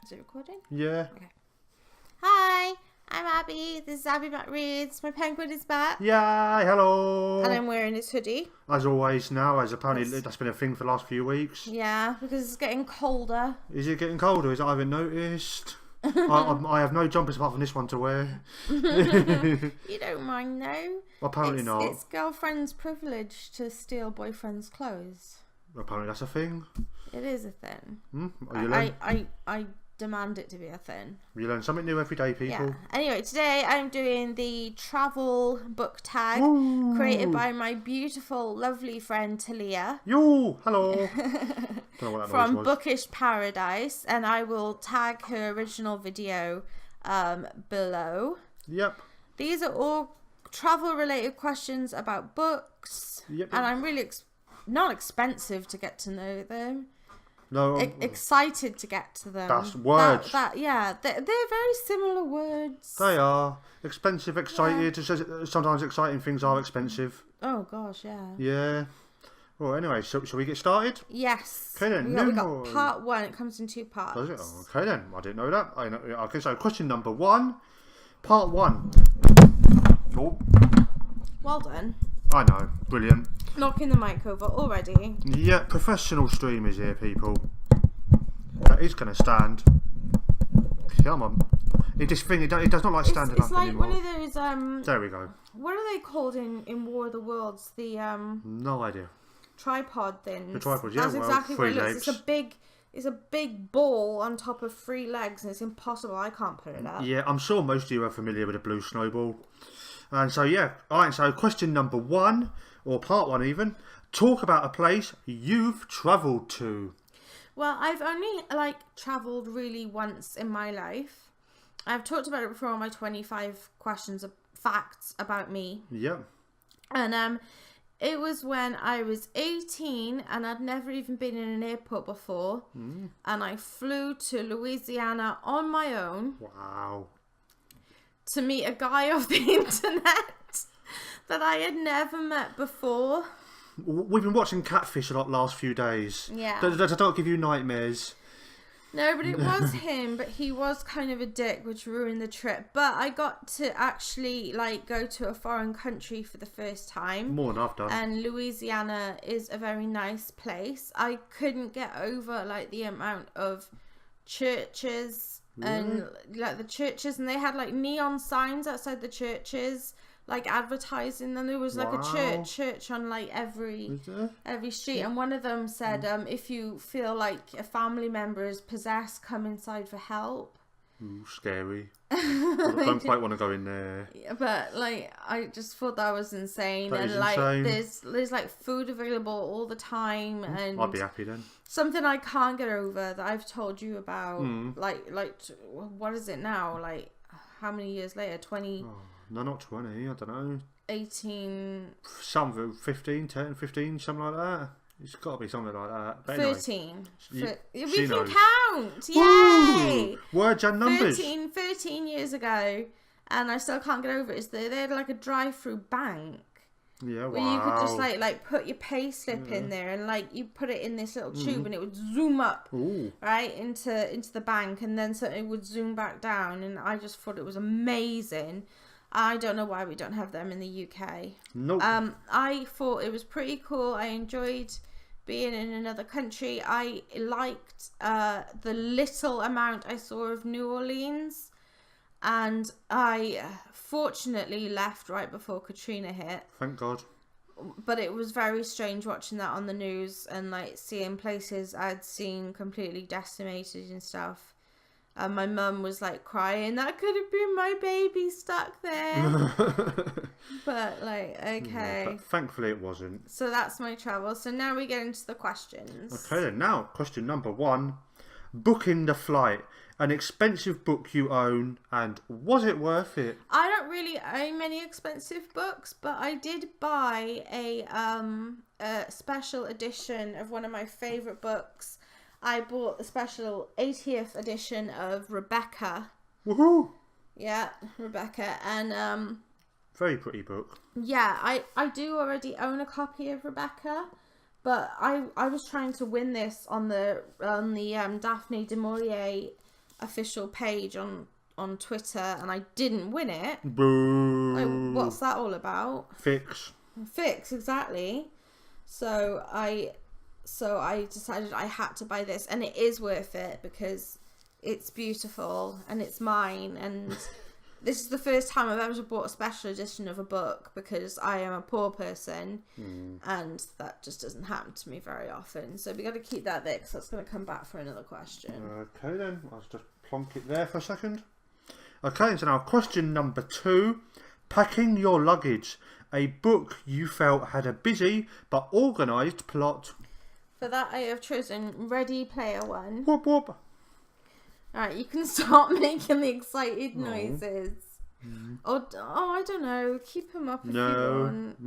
Is it recording? Yeah. Okay. Hi, I'm Abby. This is Abby Matt Reads. My penguin is back. Yeah, hello. And I'm wearing his hoodie. As always now, as apparently that's been a thing for the last few weeks. Yeah, because it's getting colder. Is it getting colder? Is it I haven't noticed? I have no jumpers apart from this one to wear. You don't mind though. Apparently not. It's girlfriend's privilege to steal boyfriend's clothes. Apparently that's a thing. It is a thing. I demand it to be a thing. You learn something new every day, people. Yeah. Anyway, today I'm doing the travel book tag created by my beautiful, lovely friend Thalia. Yo, hello. Don't know what that From noise was. Bookish Paradise, and I will tag her original video below. Yep. These are all travel-related questions about books, Yep. and I'm really not expensive to get to know them. No. Excited to get to them. That's words. Yeah, they're very similar words. They are expensive, excited. Yeah. Sometimes exciting things are expensive. Oh gosh, yeah. Yeah. Well, anyway, shall we get started? Yes. Okay then. We got part one. It comes in 2 parts. Does it? Oh, okay then. I didn't know that. Okay, so question number 1, part 1. Oh, Well done. I know. Brilliant. Knocking the mic over already. Yeah, professional streamers here, people. That is going to stand. Come on. It does not like standing it's up like anymore. one of those There we go. what are they called in War of the Worlds? The No idea. tripod things. The tripod, yeah. That's well, exactly what 3 it looks. legs. It's a big ball on top of 3 legs, and it's impossible. I can't put it up. Yeah, I'm sure most of you are familiar with a blue snowball. And so, yeah. Alright, so question number 1, or part 1 even. Talk about a place you've travelled to. Well, I've only travelled really once in my life. I've talked about it before on my 25 questions of facts about me. Yeah. And it was when I was 18 and I'd never even been in an airport before. And I flew to Louisiana on my own. Wow. To meet a guy off the internet that I had never met before. We've been watching Catfish a lot last few days. Yeah. Does that give you nightmares? No, but it was him, but he was kind of a dick, which ruined the trip. But I got to actually go to a foreign country for the first time. More than I've done. And Louisiana is a very nice place. I couldn't get over the amount of churches and the churches, and they had neon signs outside the churches, advertising them. There was a church on every street, and one of them said, if you feel like a family member is possessed, come inside for help. Ooh, scary. I don't quite want to go in there. But I just thought that was insane. That and is insane. there's food available all the time, and I'd be happy then. something I can't get over that I've told you about. What is it now? How many years later? 20. Oh, no, not 20. I don't know. 18. Something 15, 10, 15, something like that. It's got to be something like that. But 13. Anyway, We she can knows. count. Yay! Ooh, words and numbers. 13 years ago, and I still can't get over it. They had a drive-through bank. Yeah, Where you could just put your pay slip in there, and you put it in this little tube, and it would zoom up right into the bank, and then it would zoom back down. And I just thought it was amazing. I don't know why we don't have them in the UK. Nope. I thought it was pretty cool. I enjoyed being in another country. I liked the little amount I saw of New Orleans, and I fortunately left right before Katrina hit. Thank God. But it was very strange watching that on the news and seeing places I'd seen completely decimated and stuff. And my mum was crying, that could have been my baby stuck there. But okay. Yeah, but thankfully it wasn't. So that's my travel. So now we get into the questions. Okay then, now question number 1. Booking the flight. An expensive book you own, and was it worth it? I don't really own many expensive books, but I did buy a special edition of one of my favourite books. I bought the special 80th edition of Rebecca. Woohoo! Yeah, Rebecca. And very pretty book. Yeah, I do already own a copy of Rebecca, but I was trying to win this on the Daphne du Maurier official page on Twitter, and I didn't win it. Boo. Like, what's that all about? Fix, exactly. So I decided I had to buy this, and it is worth it because it's beautiful and it's mine, and this is the first time I've ever bought a special edition of a book because I am a poor person, and that just doesn't happen to me very often. So we got to keep that there because that's going to come back for another question. Okay then, I'll just plonk it there for a second. Okay, so now question number 2. Packing your luggage. A book you felt had a busy but organised plot. For that, I have chosen Ready Player One. Whoop whoop. Alright, you can start making the excited noises. Or, I don't know, keep them up if you want.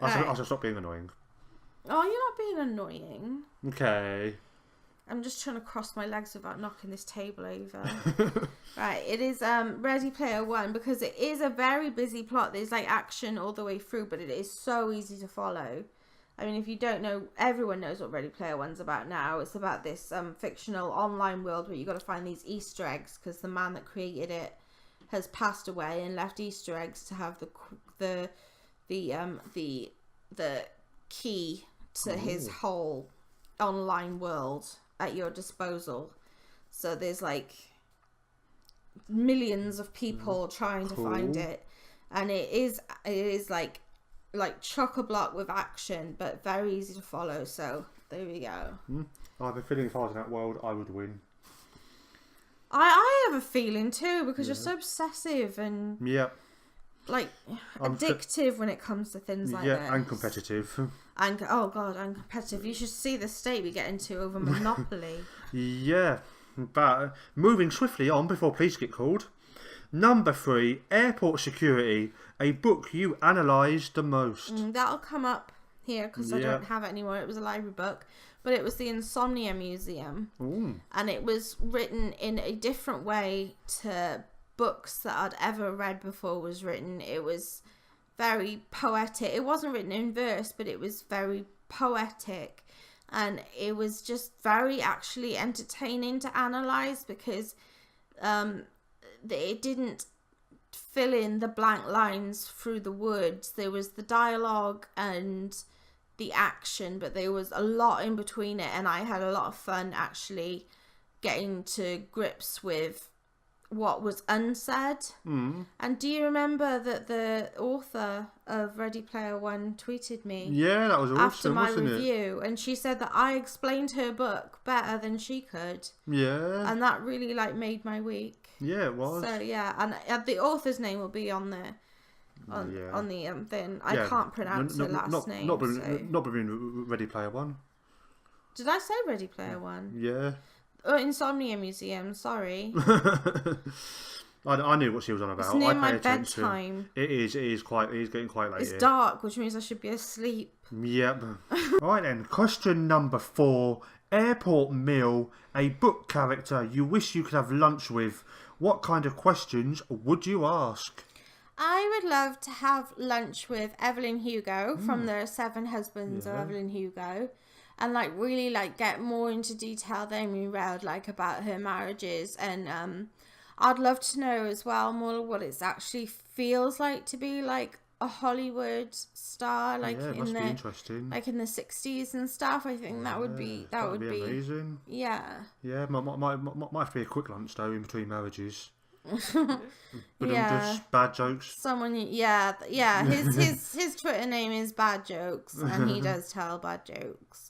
I shall stop being annoying. Oh, you're not being annoying. Okay. I'm just trying to cross my legs without knocking this table over. Right, it is Ready Player One because it is a very busy plot. There's like action all the way through, but it is so easy to follow. I mean, if you don't know, everyone knows what Ready Player One's about now. It's about this fictional online world where you got to find these Easter eggs because the man that created it has passed away and left Easter eggs to have the key to his whole online world at your disposal. So there's like millions of people trying to find it, and it is like chock-a-block with action, but very easy to follow. So there we go. I have a feeling if I was in that world, I would win. I have a feeling too because you're so obsessive and like addictive when it comes to things like this. And competitive. And and competitive. You should see the state we get into over Monopoly. Yeah, but moving swiftly on before police get called. Number 3, Airport Security. A book you analysed the most. That'll come up here because I don't have it anymore. It was a library book, but it was the Insomnia Museum. Ooh. And it was written in a different way to books that I'd ever read before was written. It was very poetic. It wasn't written in verse, but it was very poetic, and it was just very actually entertaining to analyse because it didn't fill in the blank lines through the words. There was the dialogue and the action, but there was a lot in between it, and I had a lot of fun actually getting to grips with what was unsaid. And do you remember that the author of Ready Player One tweeted me? Yeah, that was awesome, after my wasn't review, and she said that I explained her book better than she could. Yeah. And that really made my week. Yeah, it was. So yeah, and the author's name will be on there. On the thing. I can't pronounce her last name. Not been Ready Player One. Did I say Ready Player One? Yeah. Oh, Insomnia Museum, sorry. I knew what she was on about. It's near my bedtime. It is getting quite late. It's dark, which means I should be asleep. Yep. Right then, question number 4. Airport meal. A book character you wish you could have lunch with. What kind of questions would you ask? I would love to have lunch with Evelyn Hugo from the 7 Husbands of Evelyn Hugo. And really get more into detail than we read about her marriages, and I'd love to know as well more what it actually feels like to be a Hollywood star, it must be interesting. In the 60s and stuff. I think that would be amazing. Yeah. Yeah, might have to be a quick lunch though in between marriages. But just bad jokes. His Twitter name is Bad Jokes, and he does tell bad jokes.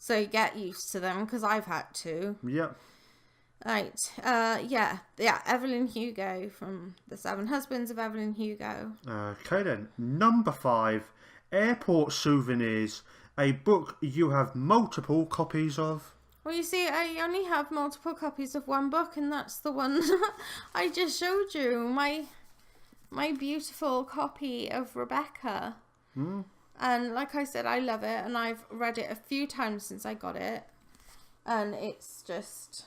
So get used to them because I've had to. Yep. Right. Evelyn Hugo from the 7 Husbands of Evelyn Hugo. Okay then. Number 5. Airport Souvenirs. A book you have multiple copies of. Well, you see, I only have multiple copies of one book, and that's the one I just showed you. My beautiful copy of Rebecca. And like I said, I love it, and I've read it a few times since I got it, and it's just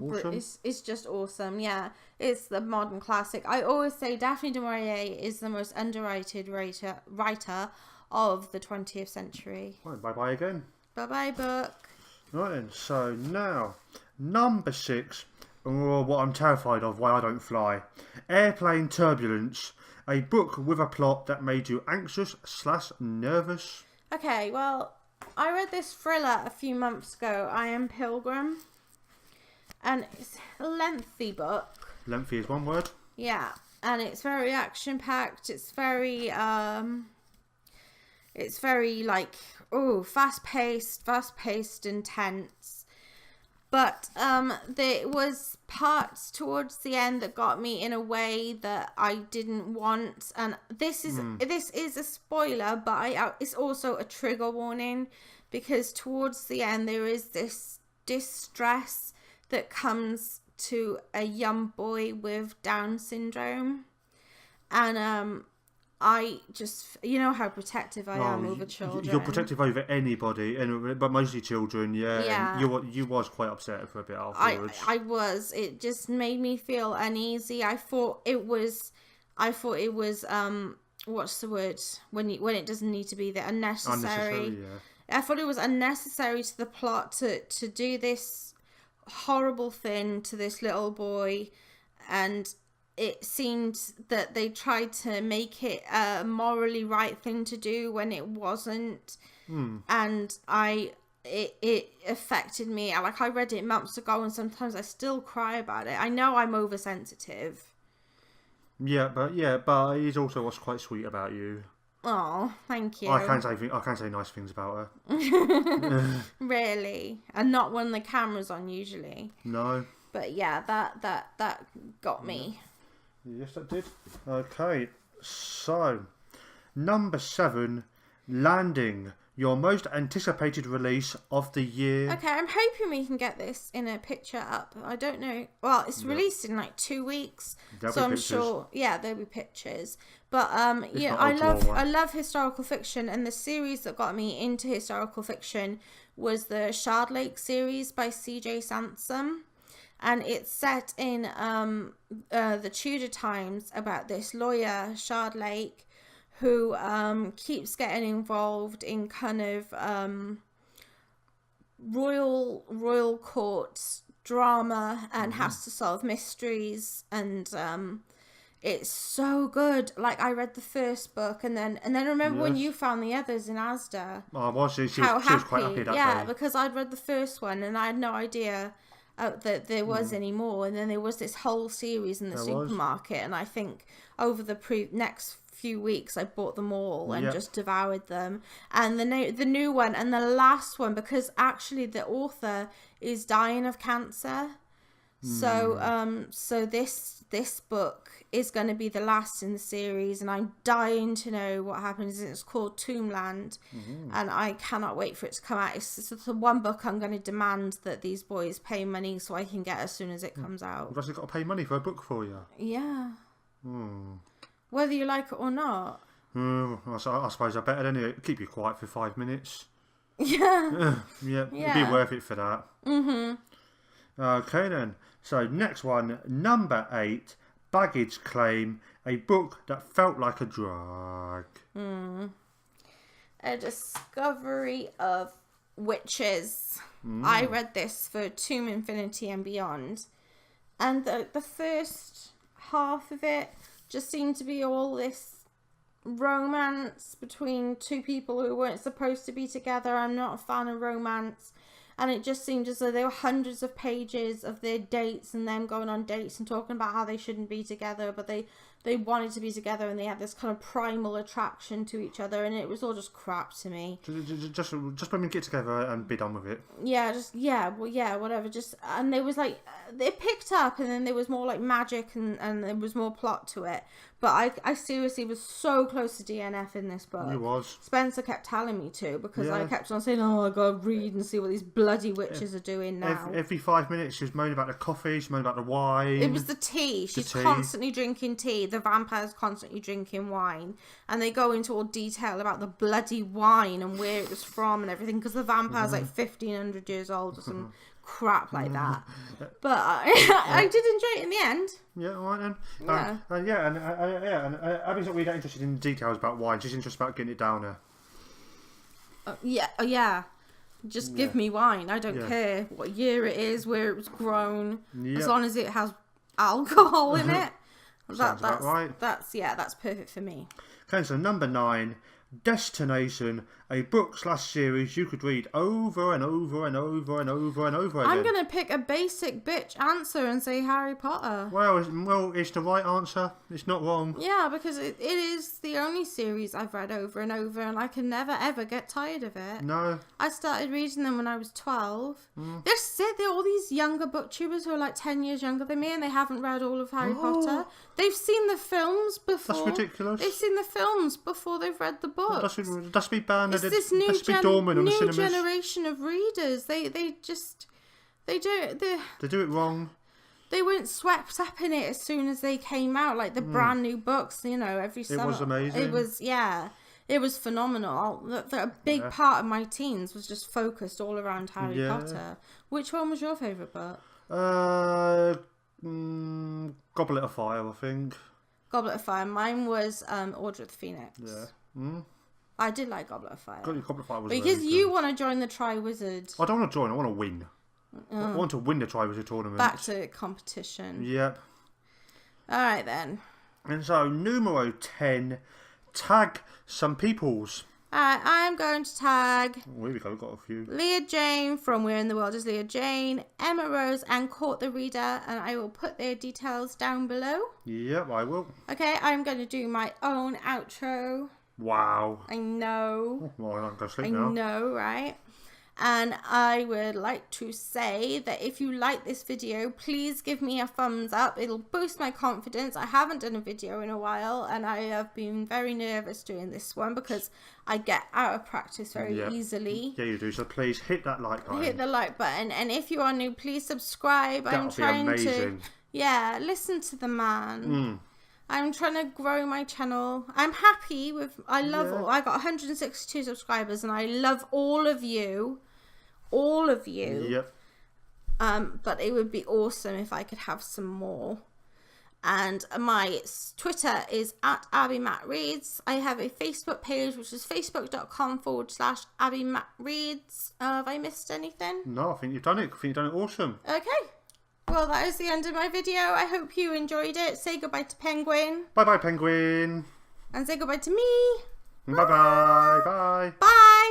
awesome. It's just awesome. Yeah, it's the modern classic. I always say Daphne du Maurier is the most underrated writer of the 20th century. Right, bye again. Bye book. Right then, so now number 6. what I'm terrified of, Why I Don't Fly. Airplane Turbulence. A book with a plot that made you anxious/nervous. Okay, well, I read this thriller a few months ago, I Am Pilgrim. And it's a lengthy book. Lengthy is one word. Yeah, and it's very action-packed. It's very like, fast-paced, intense. But there was parts towards the end that got me in a way that I didn't want. And this is a spoiler, but it's also a trigger warning, because towards the end there is this distress that comes to a young boy with Down syndrome. And I just, you know how protective I am over children. You're protective over anybody, but mostly children, yeah. And you was quite upset for a bit afterwards. I was. It just made me feel uneasy. I thought it was what's the word when it doesn't need to be there? Unnecessary. Yeah. I thought it was unnecessary to the plot to do this horrible thing to this little boy, and it seemed that they tried to make it a morally right thing to do when it wasn't. And it affected me. Like, I read it months ago and sometimes I still cry about it. I know I'm oversensitive. Yeah, but it is also what's quite sweet about you. Oh, thank you. I can say nice things about her. Really? And not when the camera's on usually. No. But yeah, that got me. Yes, that did. Okay, so number 7, Landing, your most anticipated release of the year. Okay, I'm hoping we can get this in a picture up. I don't know. Well, it's released in like 2 weeks, so I'm sure. Yeah, there'll be pictures. But I love historical fiction, and the series that got me into historical fiction was the Shard Lake series by c.j.sansom. And it's set in the Tudor times about this lawyer, Shard Lake, who keeps getting involved in kind of royal court drama and has to solve mysteries. And it's so good. Like, I read the first book, and then remember when you found the others in Asda? Oh, well, she was quite happy that day. Because I'd read the first one and I had no idea that there was any more, and then there was this whole series in the supermarket, and I think over the next few weeks I bought them all and just devoured them. And the new one and the last one, because actually the author is dying of cancer. So this book is going to be the last in the series, and I'm dying to know what happens. It's called Tombland, and I cannot wait for it to come out. It's the one book I'm going to demand that these boys pay money so I can get as soon as it comes out. You've actually got to pay money for a book for you. Yeah. Whether you like it or not. I suppose I better than keep you quiet for 5 minutes. Yeah. It'd be worth it for that. Okay then. So next one, number 8, Baggage Claim, a book that felt like a drag. A discovery of witches. I read this for Tomb Infinity and Beyond, and the first half of it just seemed to be all this romance between two people who weren't supposed to be together. I'm not a fan of romance. And it just seemed as though there were hundreds of pages of their dates and them going on dates and talking about how they shouldn't be together, but they wanted to be together, and they had this kind of primal attraction to each other, and it was all just crap to me. Just when we get together and be done with it. Whatever. And there was like, it picked up, and then there was more like magic and there was more plot to it. But I seriously was so close to DNF in this book. You was. Spencer kept telling me to, because I kept on saying, oh, I gotta read and see what these bloody witches are doing now. Every 5 minutes she was moaning about the coffee, she was moaning about the wine. It was the tea. She's constantly drinking tea. The vampire's constantly drinking wine. And they go into all detail about the bloody wine and where it was from and everything, because the vampire's like 1,500 years old or some crap like that. But I did enjoy it in the end. Yeah, all right then. And Abby's not really that interested in details about wine. She's interested about getting it down there. Yeah. Just give me wine. I don't care what year it is, where it was grown, as long as it has alcohol in it. That's right. That's perfect for me. Okay, so number 9, Destination, a book/series you could read over and over and over and over and over again. I'm going to pick a basic bitch answer and say Harry Potter. Well, it's the right answer. It's not wrong. Yeah, because it is the only series I've read over and over, and I can never ever get tired of it. No. I started reading them when I was 12. They're all these younger booktubers who are like 10 years younger than me, and they haven't read all of Harry Potter. They've seen the films before. That's ridiculous. They've seen the films before they've read the books. That's be banned. It's this new generation of readers. They do it wrong. They weren't swept up in it as soon as they came out, like the brand new books. You know, every summer. It was amazing. It was phenomenal. A big part of my teens was just focused all around Harry Potter. Which one was your favourite book? Goblet of Fire, I think. Goblet of Fire. Mine was Order of the Phoenix. Yeah. I did like Goblet of Fire. Goblet of Fire was because really you good. want to join the Tri-Wizard. I don't want to join. I want to win. I want to win the Tri-Wizard tournament. Back to competition. Yep. All right then. And so numero 10, tag some peoples. Alright, I'm going to tag Oh, here we go, we've got a few. Leah Jane from Where in the World is Leah Jane, Emma Rose and Court the Reader, and I will put their details down below. Yep, I will. Okay, I'm going to do my own outro. Wow. I know. Well, I can go sleep now. I know, right? And I would like to say that if you like this video, please give me a thumbs up. It'll boost my confidence. I haven't done a video in a while, and I have been very nervous doing this one because I get out of practice very easily. Yeah, you do. So please hit that like button. Hit the like button. And if you are new, please subscribe. That'll I'm trying be amazing. listen to the man. I'm trying to grow my channel. I'm happy with, I got 162 subscribers, and I love all of you. All of you. Yep. But it would be awesome if I could have some more. And my Twitter is @AbbyMattReads. I have a Facebook page, which is facebook.com/AbbyMattReads. Have I missed anything? No, I think you've done it. I think you've done it awesome. Okay. Well, that is the end of my video. I hope you enjoyed it. Say goodbye to Penguin. Bye-bye, Penguin. And say goodbye to me. Bye-bye. Bye. Bye.